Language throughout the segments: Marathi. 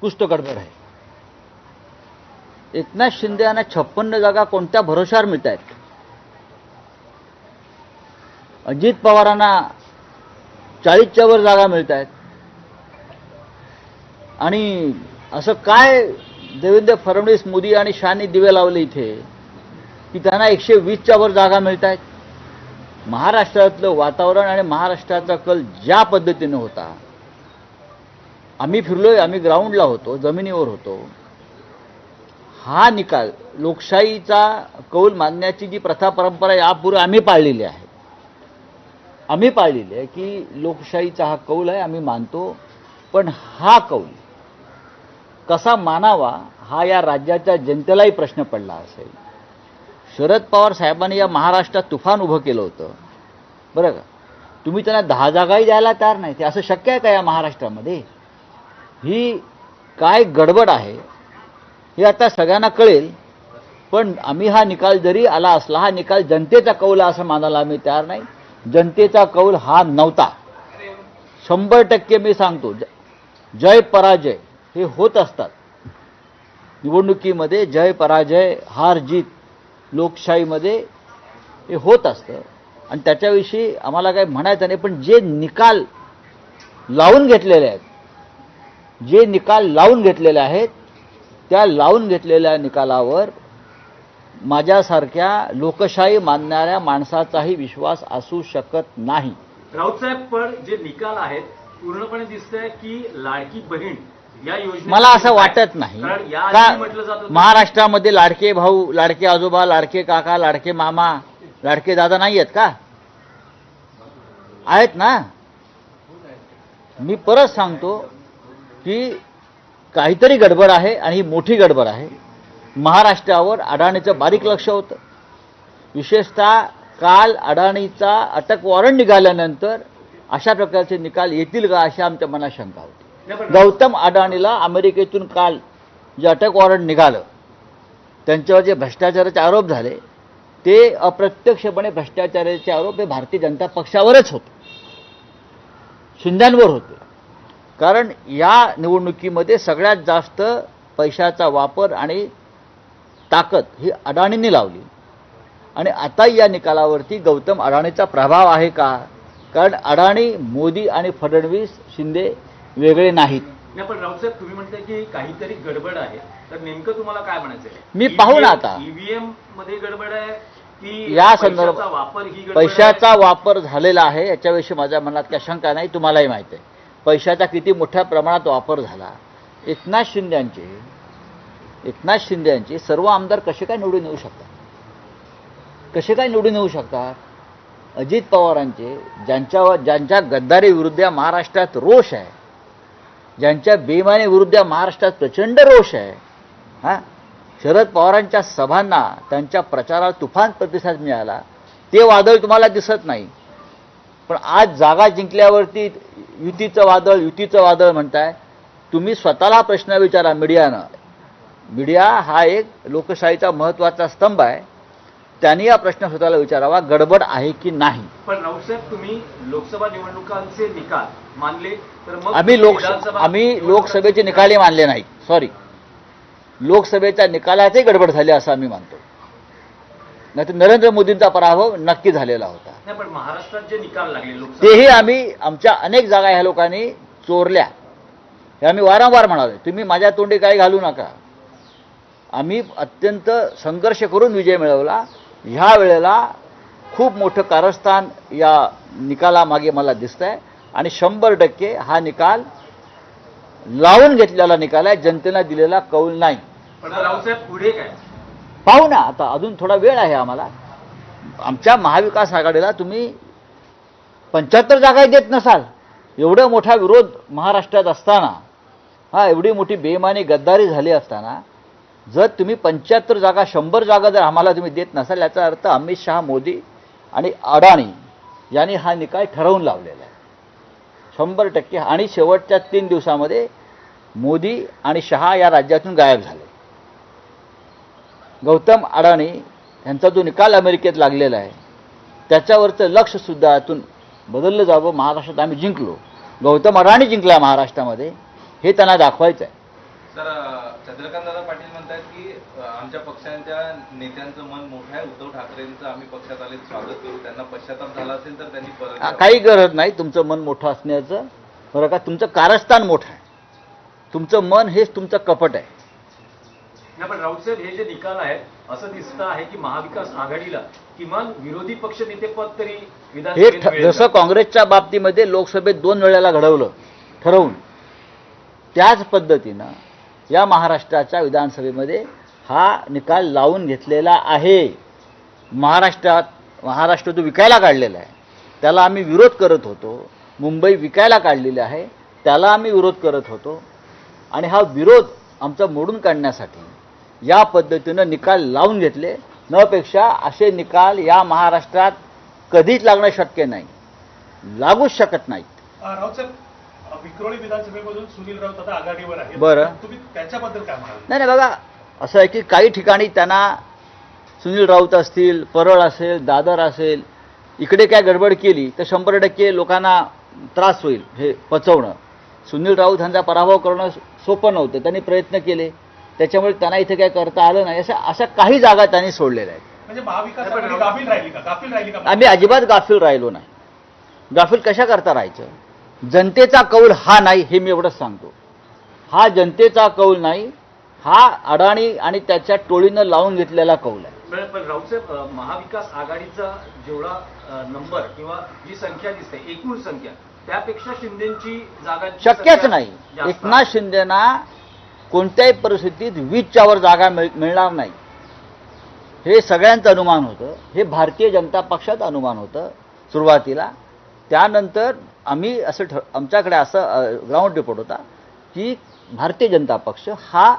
कुछ तो गडबड आहे. एकनाथ शिंदे यांना 56 जागा कोणत्या भरोशावर मिळत आहेत? अजित पवारांना 40च्या वर जागा मिळत आहेत. आणि असं काय देवेंद्र फडणवीस, मोदी आणि शहानी दिवे लावले इथे की त्यांना 120च्या वर जागा मिळत आहेत. महाराष्ट्रातलं वातावरण आणि महाराष्ट्राचा कल ज्या पद्धतीने होता, आम्ही फिरलोय, आम्ही ग्राउंडला होतो, जमिनीवर होतो. हा निकाल लोकशाहीचा कौल मानण्याची जी प्रथा परंपरा यापूर्वी आम्ही पाळलेली आहे. आम्ही पाळलेली आहे की लोकशाहीचा हा कौल आहे, आम्ही मानतो. पण हा कौल कसा मानावा हा या राज्याच्या जनतेलाही प्रश्न पडला असेल. शरद पवार साहेबांनी या महाराष्ट्रात तुफान उभं केलं होतं, बरं का. तुम्ही त्यांना 10 जागाही द्यायला तयार नाही. ते असं शक्य आहे का या महाराष्ट्रामध्ये? ही काय गडबड आहे हे आता सगळ्यांना कळेल. पण आम्ही हा निकाल जरी आला असला, हा निकाल जनतेचा कौल असं मानायला आम्ही तयार नाही. जनतेचा कौल हा नव्हता. 100% मी सांगतो, जय पराजय हे होत असतात निवडणुकीमध्ये. जय पराजय, हार जीत लोकशाहीमध्ये हे होत असतं आणि त्याच्याविषयी आम्हाला काही म्हणायचं नाही. पण जे निकाल लावून घेतलेले आहेत, जे निकाल लावून घेतलेले आहेत, त्या लावून घेतलेल्या निकालावर माझ्यासारख्या लोकशाही मानणाऱ्या माणसाचाही विश्वास असू शकत नाही. राऊत साहेब, पण जे निकाल आहेत पूर्णपणे दिसतंय की लाडकी बहीण या योजने, मला असं वाटत नाही का महाराष्ट्रामध्ये लाडके भाऊ, लाडके आजोबा, लाडके काका, लाडके मामा, लाडके दादा नाही आहेत का? आहेत ना. मी परत सांगतो की काहीतरी गडबड आहे आणि ही मोठी गडबड आहे. महाराष्ट्रावर अडाणीचं बारीक लक्ष होतं. विशेषतः काल अडाणीचा अटक वॉरंट निघाल्यानंतर अशा प्रकारचे निकाल येतील का अशी आमच्या मनात शंका होती. गौतम अडाणीला अमेरिकेतून काल जे अटक वॉरंट निघालं, त्यांच्यावर जे भ्रष्टाचाराचे आरोप झाले, ते अप्रत्यक्षपणे भ्रष्टाचाराचे आरोप हे भारतीय जनता पक्षावरच होते, शिंद्यांवर होते. कारण या निवडणुकीमध्ये सगळ्यात जास्त पैशाचा वापर आणि ताकद ही अडाणींनी लावली. आणि आता या निकालावरती गौतम अडाणीचा प्रभाव आहे का? कारण अडाणी, मोदी आणि फडणवीस, शिंदे वेगळे नाहीत. पण राऊतसाहेब, तुम्ही म्हणताय की काहीतरी गडबड आहे, तर नेमकं तुम्हाला काय म्हणायचं आहे? मी पाहू ना आता ईव्हीएम मध्ये गडबड आहे की या संदर्भात पैशाचा वापर झालेला आहे याच्याविषयी माझ्या मनात काही शंका नाही. तुम्हालाही माहिती आहे पैशाचा किती मोठ्या प्रमाणात वापर झाला. एकनाथ शिंदेंचे सर्व आमदार कसे काय निवडून येऊ शकतात? कसे काय निवडून येऊ शकतात? अजित पवारांचे, ज्यांच्या गद्दारी विरुद्ध महाराष्ट्रात रोष आहे, ज्यांच्या बेईमानी विरुद्ध महाराष्ट्रात प्रचंड रोष आहे, शरद पवारांच्या सभांना, त्यांच्या प्रचाराला तुफान प्रतिसाद मिळाला. ते वादळ तुम्हाला दिसत नाही. पण आज जागा जिंकल्यावरती युतीचं वादळ म्हणताय. तुम्ही स्वतःला प्रश्न विचारा मीडियानं. मीडिया हा एक लोकशाहीचा महत्त्वाचा स्तंभ आहे. त्यांनी हा प्रश्न स्वतःला विचारावा, गडबड आहे की नाही. पण राऊतसाहेब, तुम्ही लोकसभा निवडणुकांचे निकाल मानले तर मग आम्ही लोकसभेचे निकालही मानले नाही. सॉरी, लोकसभेच्या निकालातही गडबड झाली असं आम्ही मानतो. नाही तर नरेंद्र मोदींचा पराभव नक्की झालेला होता. नाही, पण महाराष्ट्रात जे निकाल लागले तेही आम्ही, आमच्या अनेक जागा ह्या लोकांनी चोरल्या हे आम्ही वारंवार म्हणालो. तुम्ही माझ्या तोंडी काही घालू नका. आम्ही अत्यंत संघर्ष करून विजय मिळवला. ह्या वेळेला खूप मोठं कारस्थान या निकालामागे मला दिसतंय आणि 100% हा निकाल लावून घेतलेला निकाल आहे, जनतेला दिलेला कौल नाही. पण राऊतसाहेब, पुढे काय पाहू ना. आता अजून थोडा वेळ आहे आम्हाला. आमच्या महाविकास आघाडीला तुम्ही 75 जागा देत नसाल, एवढा मोठा विरोध महाराष्ट्रात असताना, एवढी मोठी बेईमानी गद्दारी झाली असताना, जर तुम्ही 75 जागा, 100 जागा जर आम्हाला तुम्ही देत नसाल, याचा अर्थ अमित शहा, मोदी आणि अडाणी यांनी हा निकाल ठरवून लावलेला आहे 100%. आणि शेवटच्या 3 दिवसामध्ये मोदी आणि शहा या राज्यातून गायब झाले. गौतम अडाणी यांचा जो निकाल अमेरिकेत लागलेला आहे त्याच्यावरचं लक्षसुद्धा यातून बदललं जावं. महाराष्ट्रात आम्ही जिंकलो, गौतम अडाणी जिंकला महाराष्ट्रामध्ये, हे त्यांना दाखवायचं आहे. तर चंद्रकांतदादा पाटील म्हणतात की आमच्या पक्षांच्या नेत्यांचं मन मोठं आहे, उद्धव ठाकरेंचं आम्ही पक्षात आले स्वागत करू, त्यांना पश्चाताप झाला असेल तर त्यांनी परत यावं. काही गरज नाही तुमचं मन मोठं असण्याचं, बरं का. तुमचं कारस्थान मोठं आहे, तुमचं मन हेच तुमचं कपट आहे. नाही, पण राऊत साहेब हे जे निकाल आहेत असं दिसतं आहे की महाविकास आघाडीला किमान विरोधी पक्ष नेतेपद तरी हे विधानसभेत मिळेल जसं का? काँग्रेसच्या बाबतीमध्ये लोकसभेत 2 वेळेला घडवलं ठरवून, त्याच पद्धतीनं या महाराष्ट्राच्या विधानसभेमध्ये हा निकाल लावून घेतलेला आहे. महाराष्ट्र जो विकायला काढलेला आहे त्याला आम्ही विरोध करत होतो. मुंबई विकायला काढलेली आहे त्याला आम्ही विरोध करत होतो. आणि हा विरोध आमचा मोडून काढण्यासाठी या पद्धतीनं निकाल लावून घेतले. नपेक्षा असे निकाल या महाराष्ट्रात कधीच लागणं शक्य नाही, लागूच शकत नाहीत. राऊत साहेब, विक्रोळी विधानसभेमधून सुनील राऊत आता आघाडीवर आहे. बरं. तुम्ही त्याच्याबद्दल काय म्हणाल? नाही नाही, बघा असं आहे की काही ठिकाणी त्यांना सुनील राऊत असतील, परळ असेल, दादर असेल, इकडे काय गडबड केली तर 100% लोकांना त्रास होईल हे पचवणं. सुनील राऊत यांचा पराभव करणं सोपं नव्हतं, त्यांनी प्रयत्न केले, त्याच्यामुळे त्यांना इथे काय करता आलं नाही. अशा काही जागा त्यांनी सोडलेल्या आहेत. म्हणजे महाविकास आघाडी गाफील राहिली का? गाफील राहिली का? आम्ही अजिबात गाफील राहिलो नाही. गाफील कशा करता राहायचं? जनतेचा कौल हा नाही, हे मी एवढंच सांगतो. हा जनतेचा कौल नाही, हा अडाणी आणि त्याच्या टोळीनं लावून घेतलेला कौल आहे. पण राऊत साहेब, महाविकास आघाडीचा जेवढा नंबर किंवा जी संख्या दिसते एकूण संख्या त्यापेक्षा शिंदेची जागांची शक्यच संख्या नाही. जास्त एकनाथ आहे. शिंदेना कोणत्याही परिस्थितीत 20च्या वर जागा मिळणार नाही, हे सगळ्यांचं अनुमान होतं. हे भारतीय जनता पक्षात अनुमान होतं सुरुवातीला. त्यानंतर आम्ही आमच्याकडे असं ग्राउंड रिपोर्ट होता की भारतीय जनता पक्ष हा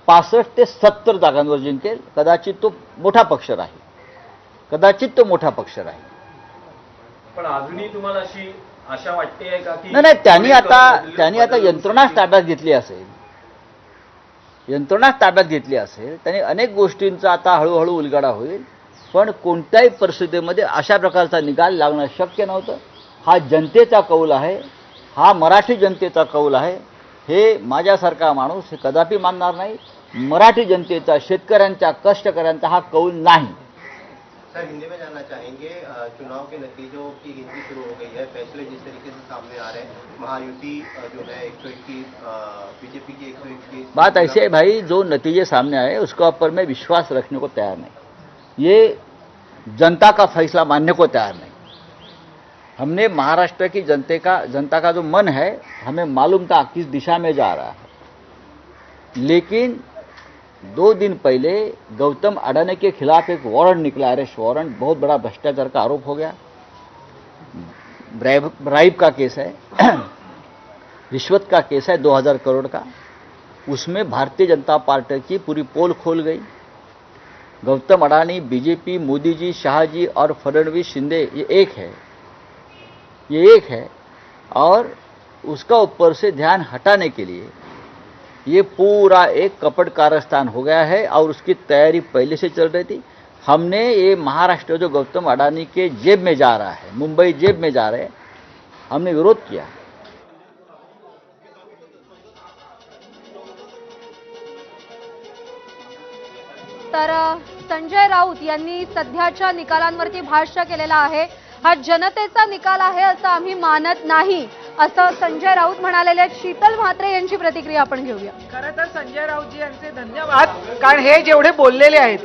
65 ते 70 जागांवर जिंकेल. कदाचित तो मोठा पक्ष राहील, पण अजूनही तुम्हाला अशी आशा वाटते का की नाही, त्यांनी आता बदल यंत्रणाच ताब्यात घेतली असेल. त्यांनी अनेक गोष्टींचा आता हळूहळू उलगडा होईल. पण कोणत्याही परिस्थितीमध्ये अशा प्रकारचा निकाल लागणं शक्य नव्हतं. हा जनतेचा कौल आहे, हा मराठी जनतेचा कौल आहे. हे माझ्यासारखा माणूस हे कदापि मानणार नाही. मराठी जनतेचा, शेतकऱ्यांचा, कष्टकऱ्यांचा हा कौल नाही. सर, हिंदी में जानना चाहेंगे, चुनाव के नतीजों की गिनती शुरू हो गई है, फैसले जिस तरीके से सामने आ रहे हैं, महायुति जो है 121, बीजेपी की 121। बात ऐसी है भाई, जो नतीजे सामने आए उसके ऊपर मैं विश्वास रखने को तैयार नहीं. ये जनता का फैसला मानने को तैयार नहीं. हमने महाराष्ट्र की जनता का जो मन है, हमें मालूम था किस दिशा में जा रहा है. लेकिन 2 दिन पहले गौतम अडानी के खिलाफ एक वारंट निकला, अरेस्ट वारंट. बहुत बड़ा भ्रष्टाचार का आरोप हो गया, ब्राइब का केस है, रिश्वत का केस है 2000 करोड़ का. उसमें भारतीय जनता पार्टी की पूरी पोल खोल गई. गौतम अडानी, बीजेपी, मोदी जी, शाह जी और फडणवीस, शिंदे, ये एक है. और उसका ऊपर से ध्यान हटाने के लिए ये पूरा एक कपट कारस्तान हो गया है. और उसकी तैयारी पहले से चल रही थी. हमने ये महाराष्ट्र जो गौतम अडानी के जेब में जा रहा है, मुंबई जेब में जा रहे हैं, हमने विरोध किया. तर संजय राऊत यांनी सध्याच्या निकालांवरती भाष्य केलेलं आहे. हा जनतेचा निकाल आहे असं आम्ही मानत नाही, असं संजय राऊत म्हणालेले आहेत. शीतल म्हात्रे यांची प्रतिक्रिया आपण घेऊया. खरं तर संजय राऊतजी यांचे धन्यवाद, कारण हे जेवढे बोललेले आहेत